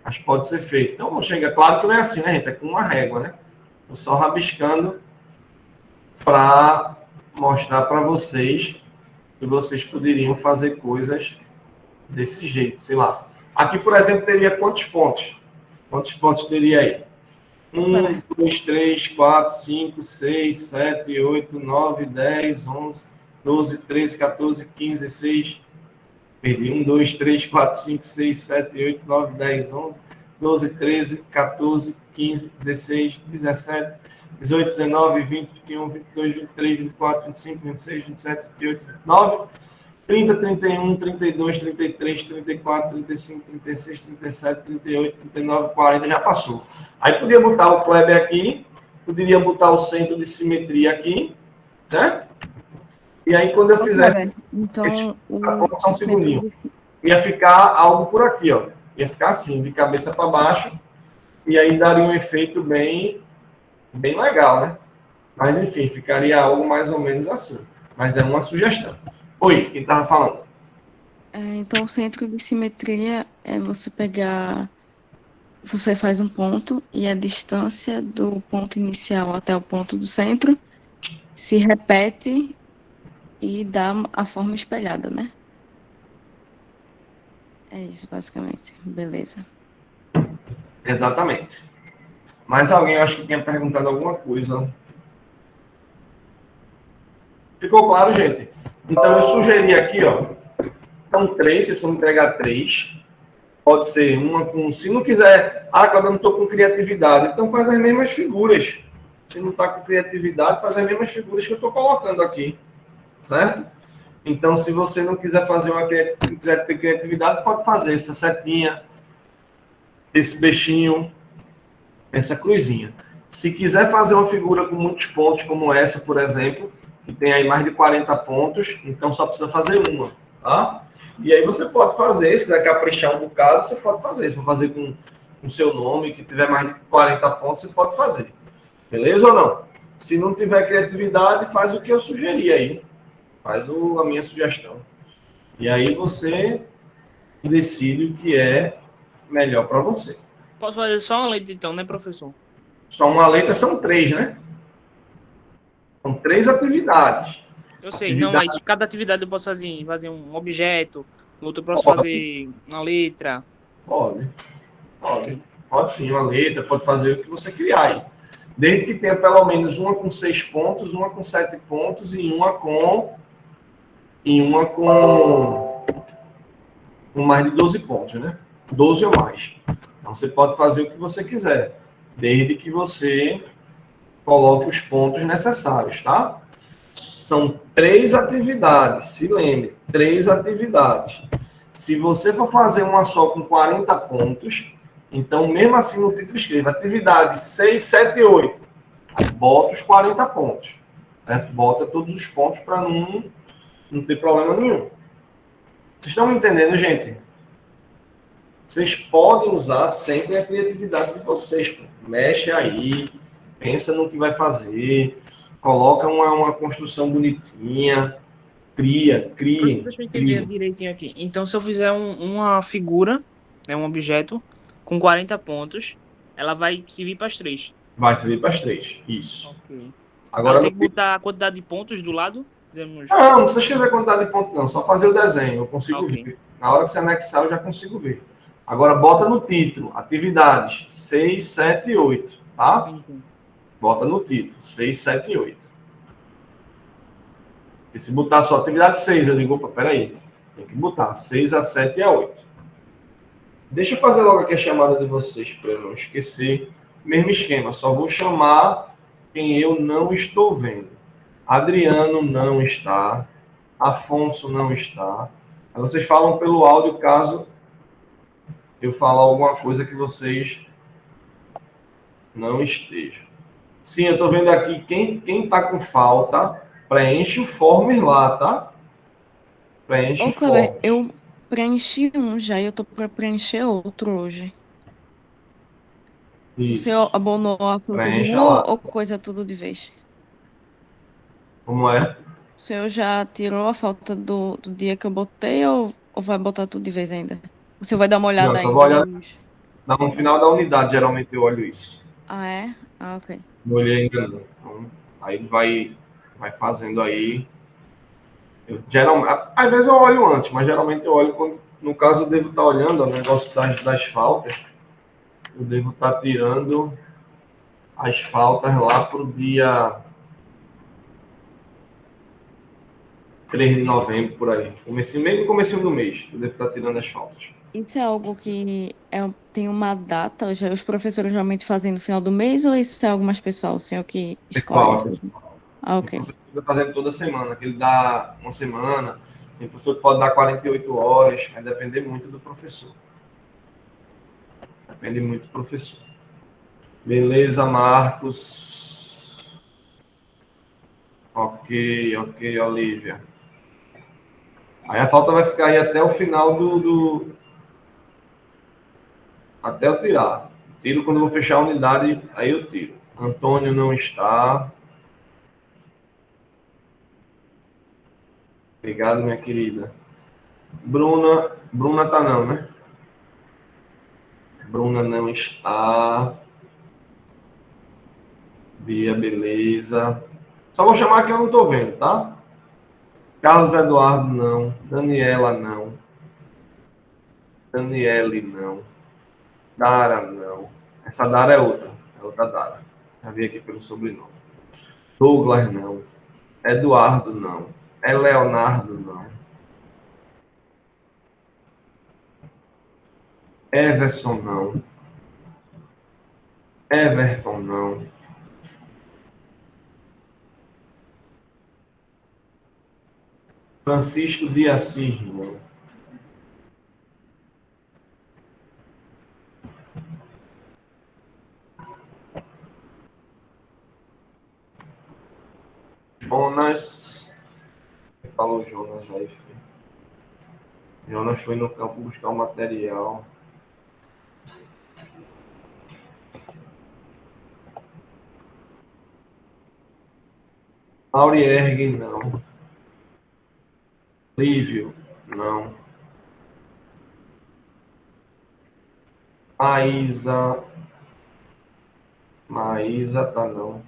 S1: Mas pode ser feito. Então, não chega. Claro que não é assim, né, gente? É com uma régua, né? Estou só rabiscando para mostrar para vocês que vocês poderiam fazer coisas desse jeito, sei lá. Aqui, por exemplo, teria quantos pontos? Quantos pontos teria aí? 1, 2, 3, 4, 5, 6, 7, 8, 9, 10, 11, 12, 13, 14, 15, 16. Perdi. 1, 2, 3, 4, 5, 6, 7, 8, 9, 10, 11, 12, 13, 14, 15, 16, 17, 18, 19, 20, 21, 22, 23, 24, 25, 26, 27, 28, 29, 30, 31, 32, 33, 34, 35, 36, 37, 38, 39, 40, já passou. Aí podia botar o Kleber aqui, poderia botar o centro de simetria aqui, certo? E aí quando eu fizesse...
S2: Então,
S1: só um segundinho. Ia ficar algo por aqui, ó. Ia ficar assim, de cabeça para baixo, e aí daria um efeito bem legal, né? Mas, enfim, ficaria algo mais ou menos assim. Mas é uma sugestão. Oi, quem estava falando?
S2: Então, o centro de simetria é você pegar... Você faz um ponto e a distância do ponto inicial até o ponto do centro se repete e dá a forma espelhada, né? É isso, basicamente. Beleza.
S1: Exatamente. Mais alguém, eu acho que tinha perguntado alguma coisa. Ficou claro, gente? Então, eu sugeri aqui, ó, São 3, vocês precisam entregar 3. Pode ser uma com... Se não quiser... Cláudio, eu não estou com criatividade. Então faz as mesmas figuras. Se não está com criatividade, faz as mesmas figuras que eu estou colocando aqui. Certo? Então, se você não quiser fazer não quiser ter criatividade, pode fazer essa setinha, esse peixinho, essa cruzinha. Se quiser fazer uma figura com muitos pontos, como essa, por exemplo, que tem aí mais de 40 pontos, então só precisa fazer uma, tá? E aí você pode fazer, se quiser caprichar um bocado, você pode fazer. Se for fazer com o seu nome, que tiver mais de 40 pontos, você pode fazer. Beleza ou não? Se não tiver criatividade, faz o que eu sugeri aí. Faz a minha sugestão. E aí você decide o que é melhor para você.
S3: Posso fazer só uma letra então, né, professor?
S1: Só uma letra são 3, né? São 3 atividades.
S3: Eu sei, não, mas cada atividade eu posso fazer um objeto, no outro eu posso fazer uma letra.
S1: Pode. Pode sim, uma letra, pode fazer o que você criar aí. Desde que tenha pelo menos uma com 6 pontos, uma com 7 pontos e uma com mais de 12 pontos, né? 12 ou mais. Então, você pode fazer o que você quiser, desde que você coloque os pontos necessários, tá? São 3 atividades, se lembre, 3 atividades. Se você for fazer uma só com 40 pontos, então, mesmo assim, no título escreva atividade 6, 7 e 8. Aí, bota os 40 pontos, certo? Bota todos os pontos para não ter problema nenhum. Vocês estão me entendendo, gente? Vocês podem usar sempre a criatividade de vocês. Pô. Mexe aí, pensa no que vai fazer, coloca uma construção bonitinha, cria.
S3: Deixa eu entender direitinho aqui. Então, se eu fizer uma figura, né, um objeto, com 40 pontos, ela vai servir para as 3.
S1: Vai servir para as 3, isso.
S3: Okay.
S1: Agora
S3: tem que botar a quantidade de pontos do lado?
S1: Não precisa escrever a quantidade de pontos, não. Só fazer o desenho, eu consigo ver. Na hora que você anexar, eu já consigo ver. Agora, bota no título, atividades 6, 7 e 8, tá?
S3: Sim.
S1: Bota no título, 6, 7 e 8. E se botar só atividade 6, eu digo, opa, peraí. Tem que botar 6, a 7 e a 8. Deixa eu fazer logo aqui a chamada de vocês, para eu não esquecer. Mesmo esquema, só vou chamar quem eu não estou vendo. Adriano não está. Afonso não está. Aí vocês falam pelo áudio, caso eu falar alguma coisa que vocês não estejam. Sim, eu estou vendo aqui quem está com falta, preenche o form lá, tá? Preenche o form.
S2: Eu preenchi um já e eu estou para preencher outro hoje.
S1: Isso.
S2: Você abonou a figurinha ou coisa tudo de vez?
S1: Como é?
S2: O senhor já tirou a falta do dia que eu botei ou vai botar tudo de vez ainda? O senhor vai dar uma olhada ainda?
S1: Vou olhar no final da unidade, geralmente eu olho isso.
S2: Ah, é? Ah, ok.
S1: Não olhei ainda não. Então, aí ele vai fazendo aí. Às vezes eu olho antes, mas geralmente eu olho quando, no caso, eu devo estar olhando o negócio das faltas. Eu devo estar tirando as faltas lá para o dia 3 de novembro, por aí. Comecinho do mês, eu devo estar tirando as faltas.
S2: Isso é algo que tem uma data, os professores realmente fazem no final do mês, ou isso é algo mais pessoal, o senhor que escolhe? Ah, ok.
S1: O professor está fazendo toda semana, que ele dá uma semana, tem professor que pode dar 48 horas, vai depender muito do professor. Depende muito do professor. Beleza, Marcos. Ok, Olivia. Aí a falta vai ficar aí até o final até eu tirar. Tiro quando eu vou fechar a unidade, aí eu tiro. Antônio não está. Obrigado, minha querida. Bruna tá não, né? Bruna não está. Bia, beleza. Só vou chamar que eu não tô vendo, tá? Carlos Eduardo, não. Daniela, não. Daniele, não. Dara, não. Essa Dara é outra. É outra Dara. Já vi aqui pelo sobrenome. Douglas, não. Eduardo, não. É Leonardo, não. Everson, não. Everton, não. Francisco de Assis, não. Jonas. Falou Jonas aí, filho. Jonas foi no campo buscar o material. Auriergue, não. Lívio, não. Maísa. Maísa, tá não.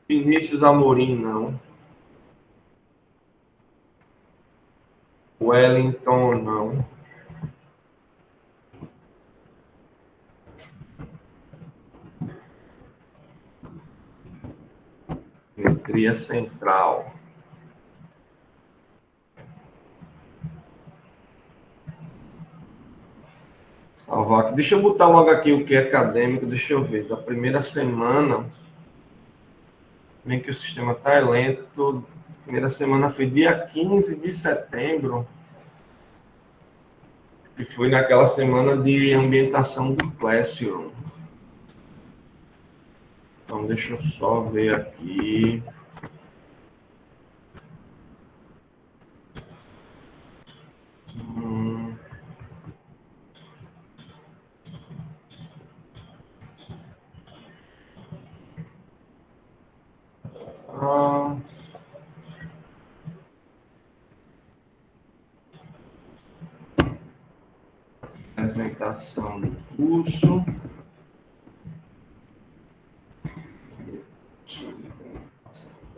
S1: Vinícius Amorim, não. Wellington, não. Simetria central. Salvar aqui. Deixa eu botar logo aqui o que é acadêmico. Deixa eu ver. Da primeira semana. Bem que o sistema está lento. Primeira semana foi dia 15 de setembro. Que foi naquela semana de ambientação do Classroom. Então, deixa eu só ver aqui. Apresentação do curso.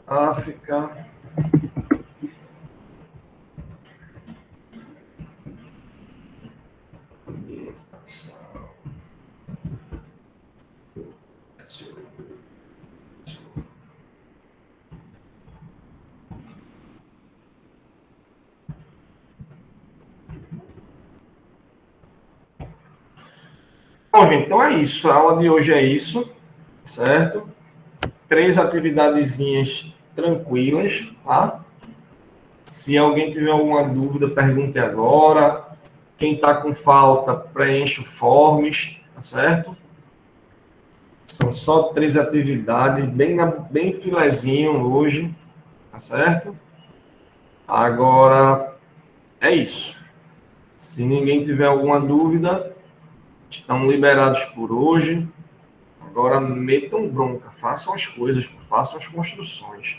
S1: África. Bom, gente, então é isso. A aula de hoje é isso, certo? 3 atividadezinhas tranquilas, tá? Se alguém tiver alguma dúvida, pergunte agora. Quem está com falta, preencha o forms, tá certo? São só 3 atividades, bem filezinho hoje, tá certo? Agora, é isso. Se ninguém tiver alguma dúvida, estão liberados por hoje. Agora, metam bronca, façam as coisas, façam as construções.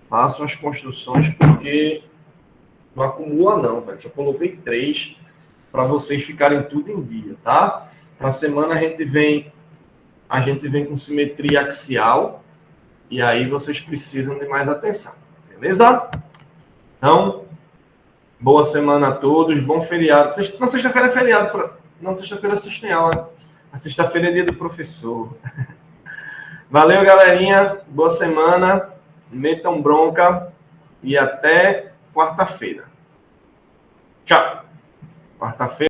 S1: Façam as construções porque não acumula não, velho. Só coloquei 3 para vocês ficarem tudo em dia, tá? Para a semana a gente vem com simetria axial e aí vocês precisam de mais atenção, beleza? Então, boa semana a todos, bom feriado. Na sexta-feira é feriado, não, sexta-feira vocês têm aula. A sexta-feira é dia do professor. Valeu, galerinha. Boa semana. Metam bronca e até quarta-feira. Tchau. Quarta-feira.